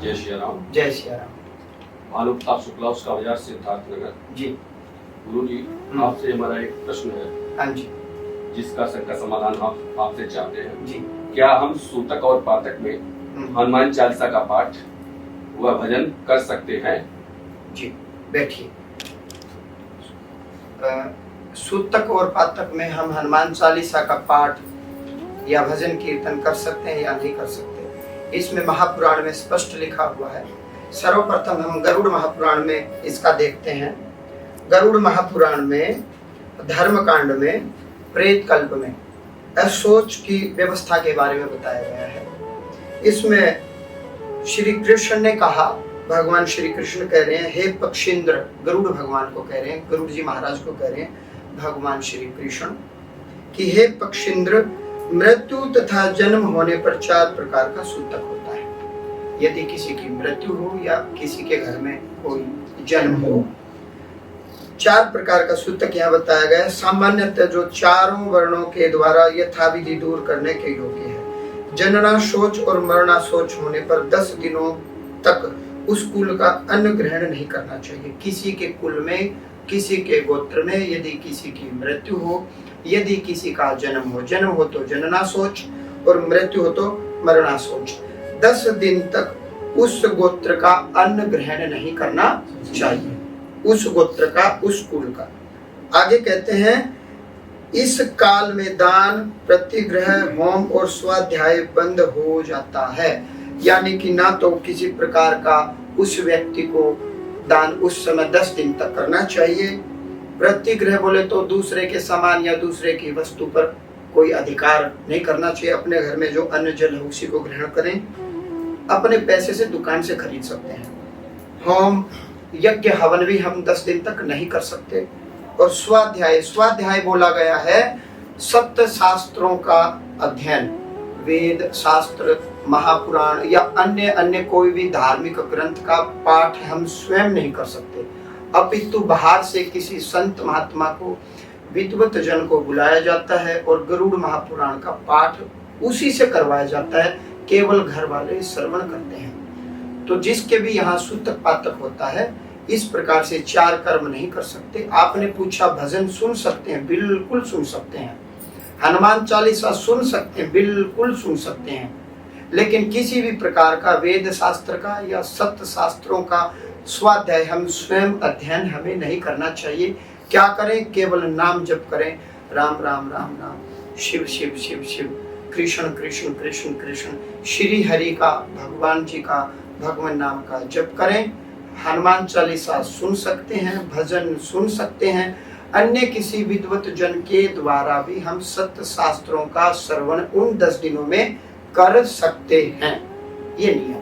जय श्री राम। जय श्री राम। भानुप्रताप शुक्ला, उसका बाजार, सिद्धार्थ नगर। जी गुरु जी, आपसे हमारा एक प्रश्न है। हाँ जी जिसका समाधान आप आपसे चाहते हैं जी। क्या हम सूतक और पातक में हनुमान चालीसा का पाठ व भजन कर सकते हैं? जी बैठिए। सूतक और पातक में हम हनुमान चालीसा का पाठ या भजन कीर्तन कर सकते हैं या नहीं कर सकते, इसमें महापुराण में स्पष्ट लिखा हुआ है। सर्वप्रथम हम गरुड़ महापुराण में इसका देखते हैं। गरुड़ महापुराण में धर्मकांड में प्रेत कल्प में अशौच की व्यवस्था के बारे में बताया गया है। इसमें श्री कृष्ण ने कहा, भगवान श्री कृष्ण कह रहे हैं, हे पक्षींद्र, गरुड़ भगवान को कह रहे हैं, गरुड़ जी महाराज को कह रहे हैं भगवान श्री कृष्ण कि हे पक्षींद्र, मृत्यु तथा जन्म होने पर 4 प्रकार का सूतक होता है। यदि किसी की मृत्यु हो या किसी के घर में कोई जन्म हो, 4 प्रकार का सूतक यहाँ बताया गया है। सामान्यतः जो चारों वर्णों के द्वारा यथाविधि दूर करने के योग्य है। जनना शोच और मरना शोच होने पर 10 दिनों तक उस कुल का अन्न ग्रहण नहीं करना चाहिए। किसी के कुल में, किसी के गोत्र में यदि किसी की मृत्यु हो, यदि किसी का जन्म हो तो जनना शोच और मृत्यु हो तो मरना शोच, 10 दिन तक उस गोत्र का अन्न ग्रहण नहीं करना चाहिए, उस गोत्र का, उस कुल का। आगे कहते हैं, इस काल में दान, प्रतिग्रह, होम और स्वाध्याय बंद हो जाता है। यानी कि ना तो किसी प्रकार का उस व्यक्ति को दान उस समय 10 दिन तक करना चाहिए। प्रतिग्रह बोले तो दूसरे के सामान या दूसरे की वस्तु पर कोई अधिकार नहीं करना चाहिए। अपने घर में जो अन्न जल है उसी को ग्रहण करें। अपने पैसे से दुकान से खरीद सकते हैं। होम, यज्ञ, हवन भी हम 10 दिन तक नहीं कर सकते। और स्वाध्याय, स्वाध्याय बोला गया है सप्त शास्त्रों का अध्ययन, वेद, शास्त्र, महापुराण या अन्य कोई भी धार्मिक ग्रंथ का पाठ हम स्वयं नहीं कर सकते, अपितु बाहर से किसी संत महात्मा को, विद्वत जन को बुलाया जाता है और गरुड़ महापुराण का पाठ उसी से करवाया जाता है। केवल घर वाले श्रवण करते हैं। तो जिसके भी यहाँ सूतक पातक होता है, इस प्रकार से 4 कर्म नहीं कर सकते। आपने पूछा भजन सुन सकते हैं, बिल्कुल सुन सकते हैं। हनुमान चालीसा सुन सकते हैं, बिल्कुल सुन सकते हैं। लेकिन किसी भी प्रकार का वेद शास्त्र का या सप्त शास्त्रों का स्वाध्याय हम स्वयं अध्ययन हमें नहीं करना चाहिए। क्या करें? केवल नाम जप करें, राम राम राम राम, शिव शिव शिव शिव, कृष्ण कृष्ण कृष्ण कृष्ण, श्री हरि का, भगवान जी का, भगवान नाम का जप करें। हनुमान चालीसा सुन सकते हैं, भजन सुन सकते हैं। अन्य किसी विद्वत जन के द्वारा भी हम सत्य शास्त्रों का श्रवण उन 10 दिनों में कर सकते हैं। ये नियम।